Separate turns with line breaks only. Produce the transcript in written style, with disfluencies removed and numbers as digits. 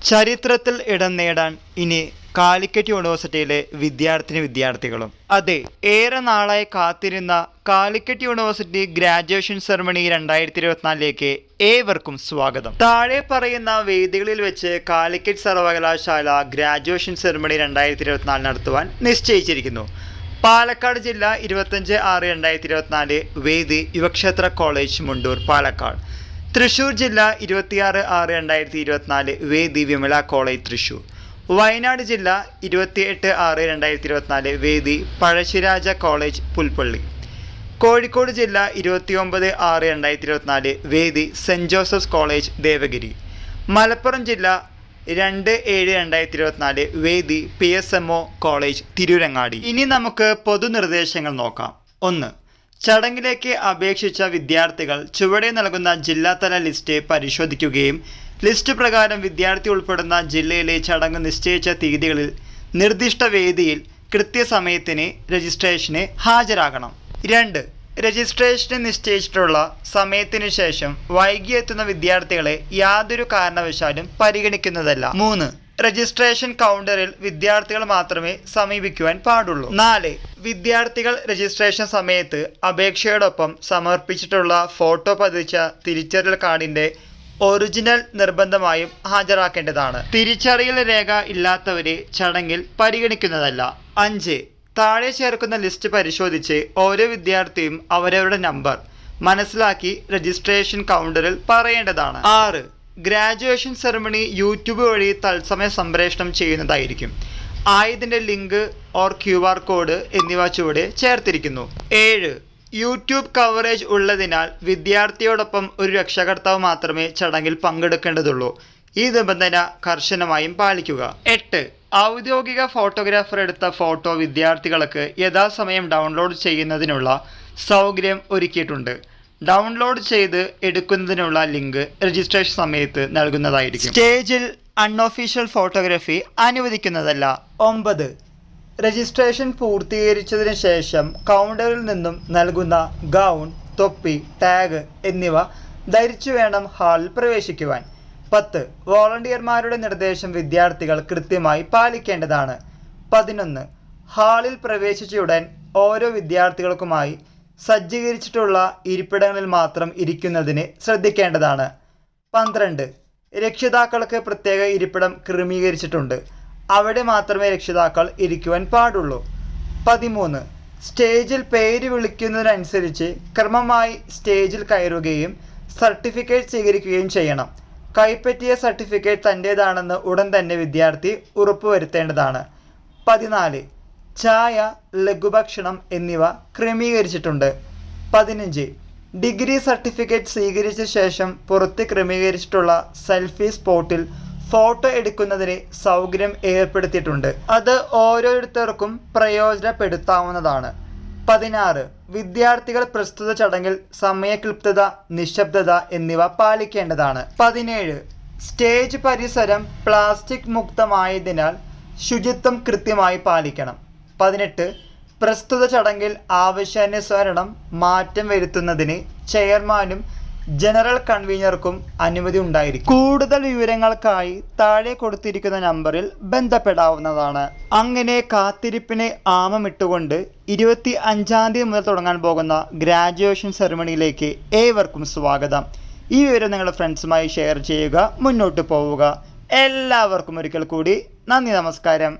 ചരിത്രത്തിൽ ഇടം നേടാൻ ഇനി കാലിക്കറ്റ് യൂണിവേഴ്സിറ്റിയിലെ വിദ്യാർത്ഥികളും അതെ, ഏറെ നാളായി കാത്തിരുന്ന കാലിക്കറ്റ് യൂണിവേഴ്സിറ്റി ഗ്രാജുവേഷൻ സെറമണി 2024ലേക്ക് ഏവർക്കും സ്വാഗതം. താഴെ പറയുന്ന വേദികളിൽ വെച്ച് കാലിക്കറ്റ് സർവകലാശാല ഗ്രാജുവേഷൻ സെറമണി 2024 നടത്തുവാൻ നിശ്ചയിച്ചിരിക്കുന്നു. പാലക്കാട് ജില്ല 25/6/2024 വേദി യുവക്ഷേത്ര കോളേജ് മുണ്ടൂർ പാലക്കാട്. തൃശ്ശൂർ ജില്ല 26/6/2024 വേദി വിമല കോളേജ് തൃശ്ശൂർ. വയനാട് ജില്ല 28/6/2024 വേദി പഴശ്ശിരാജ കോളേജ് പുൽപ്പള്ളി. കോഴിക്കോട് ജില്ല 29/6/2024 വേദി Saint Joseph's college Devagiri. Malappuram ജില്ല 2/7/2024 വേദി PSMO കോളേജ് തിരൂരങ്ങാടി. ഇനി നമുക്ക് പൊതുനിർദ്ദേശങ്ങൾ നോക്കാം. 1. ചടങ്ങിലേക്ക് അപേക്ഷിച്ച വിദ്യാർത്ഥികൾ ചുവടെ നൽകുന്ന ജില്ലാതല ലിസ്റ്റ് പരിശോധിക്കുകയും ലിസ്റ്റ് പ്രകാരം വിദ്യാർത്ഥി ഉൾപ്പെടുന്ന ജില്ലയിലെ ചടങ്ങ് നിശ്ചയിച്ച തീയതികളിൽ നിർദ്ദിഷ്ട വേദിയിൽ കൃത്യസമയത്തിന് രജിസ്ട്രേഷന് ഹാജരാകണം. 2. രജിസ്ട്രേഷന് നിശ്ചയിച്ചിട്ടുള്ള സമയത്തിനു ശേഷം വൈകിയെത്തുന്ന വിദ്യാർത്ഥികളെ യാതൊരു കാരണവശാലും പരിഗണിക്കുന്നതല്ല. 3. രജിസ്ട്രേഷൻ കൗണ്ടറിൽ വിദ്യാർത്ഥികൾ മാത്രമേ സമീപിക്കുവാൻ പാടുള്ളൂ. 4. വിദ്യാർത്ഥികൾ രജിസ്ട്രേഷൻ സമയത്ത് അപേക്ഷയോടൊപ്പം സമർപ്പിച്ചിട്ടുള്ള ഫോട്ടോ പതിച്ച തിരിച്ചറിയൽ കാർഡിന്റെ ഒറിജിനൽ നിർബന്ധമായും ഹാജരാക്കേണ്ടതാണ്. തിരിച്ചറിയൽ രേഖ ഇല്ലാത്തവരെ ചടങ്ങിൽ പരിഗണിക്കുന്നതല്ല. 5. താഴെ ചേർക്കുന്ന ലിസ്റ്റ് പരിശോധിച്ച് ഓരോ വിദ്യാർത്ഥിയും അവരവരുടെ നമ്പർ മനസ്സിലാക്കി രജിസ്ട്രേഷൻ കൗണ്ടറിൽ പറയേണ്ടതാണ്. 6. ഗ്രാജുവേഷൻ സെറമണി യൂട്യൂബ് വഴി തത്സമയ സംപ്രേഷണം ചെയ്യുന്നതായിരിക്കും. ആയതിൻ്റെ ലിങ്ക് ഓർ QR കോഡ് എന്നിവ ചുവടെ ചേർത്തിരിക്കുന്നു. 7. യൂട്യൂബ് കവറേജ് ഉള്ളതിനാൽ വിദ്യാർത്ഥിയോടൊപ്പം ഒരു രക്ഷകർത്താവ് മാത്രമേ ചടങ്ങിൽ പങ്കെടുക്കേണ്ടതുള്ളൂ. ഈ നിബന്ധന കർശനമായും പാലിക്കുക. 8. ഔദ്യോഗിക ഫോട്ടോഗ്രാഫർ എടുത്ത ഫോട്ടോ വിദ്യാർത്ഥികൾക്ക് യഥാസമയം ഡൗൺലോഡ് ചെയ്യുന്നതിനുള്ള സൗകര്യം ഒരുക്കിയിട്ടുണ്ട്. ഡൗൺലോഡ് ചെയ്ത് എടുക്കുന്നതിനുള്ള ലിങ്ക് രജിസ്ട്രേഷൻ സമയത്ത് നൽകുന്നതായിരിക്കും. സ്റ്റേജിൽ അൺഒഫീഷ്യൽ ഫോട്ടോഗ്രാഫി അനുവദിക്കുന്നതല്ല. 9. രജിസ്ട്രേഷൻ പൂർത്തീകരിച്ചതിന് ശേഷം കൗണ്ടറിൽ നിന്നും നൽകുന്ന ഗൗൺ, തൊപ്പി, ടാഗ് എന്നിവ ധരിച്ചു വേണം ഹാളിൽ പ്രവേശിക്കുവാൻ. 10. വോളണ്ടിയർമാരുടെ നിർദ്ദേശം വിദ്യാർത്ഥികൾ കൃത്യമായി പാലിക്കേണ്ടതാണ്. 11. ഹാളിൽ പ്രവേശിച്ചയുടൻ ഓരോ വിദ്യാർത്ഥികൾക്കുമായി സജ്ജീകരിച്ചിട്ടുള്ള ഇരിപ്പിടങ്ങളിൽ മാത്രം ഇരിക്കുന്നതിന് ശ്രദ്ധിക്കേണ്ടതാണ്. 12. രക്ഷിതാക്കൾക്ക് പ്രത്യേക ഇരിപ്പിടം ക്രമീകരിച്ചിട്ടുണ്ട്. അവിടെ മാത്രമേ രക്ഷിതാക്കൾ ഇരിക്കുവാൻ പാടുള്ളൂ. 13. സ്റ്റേജിൽ പേര് വിളിക്കുന്നതിനനുസരിച്ച് ക്രമമായി സ്റ്റേജിൽ കയറുകയും സർട്ടിഫിക്കറ്റ് സ്വീകരിക്കുകയും ചെയ്യണം. കൈപ്പറ്റിയ സർട്ടിഫിക്കറ്റ് തൻ്റേതാണെന്ന് ഉടൻ തന്നെ വിദ്യാർത്ഥി ഉറപ്പുവരുത്തേണ്ടതാണ്. 14. ചായ, ലഘുഭക്ഷണം എന്നിവ ക്രമീകരിച്ചിട്ടുണ്ട്. 15. ഡിഗ്രി സർട്ടിഫിക്കറ്റ് സ്വീകരിച്ച ശേഷം പുറത്ത് ക്രമീകരിച്ചിട്ടുള്ള സെൽഫി സ്പോട്ടിൽ ഫോട്ടോ എടുക്കുന്നതിന് സൗകര്യം ഏർപ്പെടുത്തിയിട്ടുണ്ട്. അത് ഓരോരുത്തർക്കും പ്രയോജനപ്പെടുത്താവുന്നതാണ്. 16. വിദ്യാർത്ഥികൾ പ്രസ്തുത ചടങ്ങിൽ സമയക്ലിപ്തത, നിശബ്ദത എന്നിവ പാലിക്കേണ്ടതാണ്. 17. സ്റ്റേജ് പരിസരം പ്ലാസ്റ്റിക് മുക്തമായതിനാൽ ശുചിത്വം കൃത്യമായി പാലിക്കണം. 18. പ്രസ്തുത ചടങ്ങിൽ ആവശ്യാനുസരണം മാറ്റം വരുത്തുന്നതിന് ചെയർമാനും ജനറൽ കൺവീനർക്കും അനുമതി ഉണ്ടായിരിക്കും. കൂടുതൽ വിവരങ്ങൾക്കായി താഴെ കൊടുത്തിരിക്കുന്ന നമ്പറിൽ ബന്ധപ്പെടാവുന്നതാണ്. അങ്ങനെ കാത്തിരിപ്പിനെ ആമമിട്ടുകൊണ്ട് 25-ാം തീയതി മുതൽ തുടങ്ങാൻ പോകുന്ന ഗ്രാജുവേഷൻ സെറമണിയിലേക്ക് ഏവർക്കും സ്വാഗതം. ഈ വിവരം നിങ്ങളുടെ ഫ്രണ്ട്സുമായി ഷെയർ ചെയ്യുക, മുന്നോട്ട് പോവുക. എല്ലാവർക്കും ഒരിക്കൽ കൂടി നന്ദി, നമസ്കാരം.